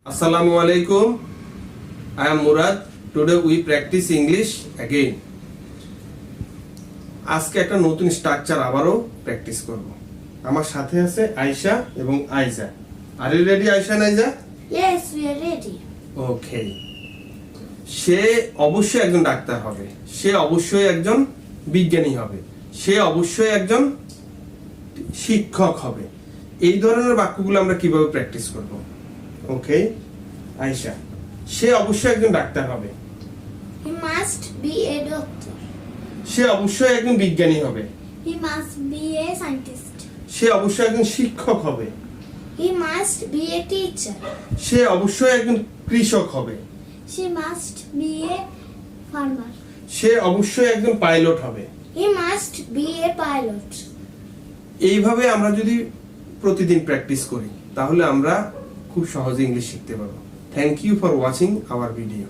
Assalamu alaikum. I am Murad. Today we practice English again. আজকে একটা নতুন structure আবারও প্র্যাকটিস করব। আমার সাথে আছে আয়েশা এবং আইজা। Are you ready Ayesha and আইজা? Yes, we are ready. ওকে। সে অবশ্যই একজন ডাক্তার হবে। সে অবশ্যই একজন বিজ্ঞানী হবে। সে অবশ্যই একজন শিক্ষক হবে। এই ধরনের বাক্যগুলো আমরা কিভাবে প্র্যাকটিস করব? ওকে আয়েশা, সে অবশ্যই একজন ডাক্তার হবে। He must be a doctor. সে অবশ্যই একজন বিজ্ঞানী হবে। He must be a scientist. সে অবশ্যই একজন শিক্ষক হবে। He must be a teacher. সে অবশ্যই একজন কৃষক হবে। She must be a farmer. সে অবশ্যই একজন পাইলট হবে। He must be a pilot. এইভাবে আমরা যদি প্রতিদিন প্র্যাকটিস করি তাহলে আমরা খুব সহজে ইংলিশ শিখতে পারবো। Thank you for watching our video.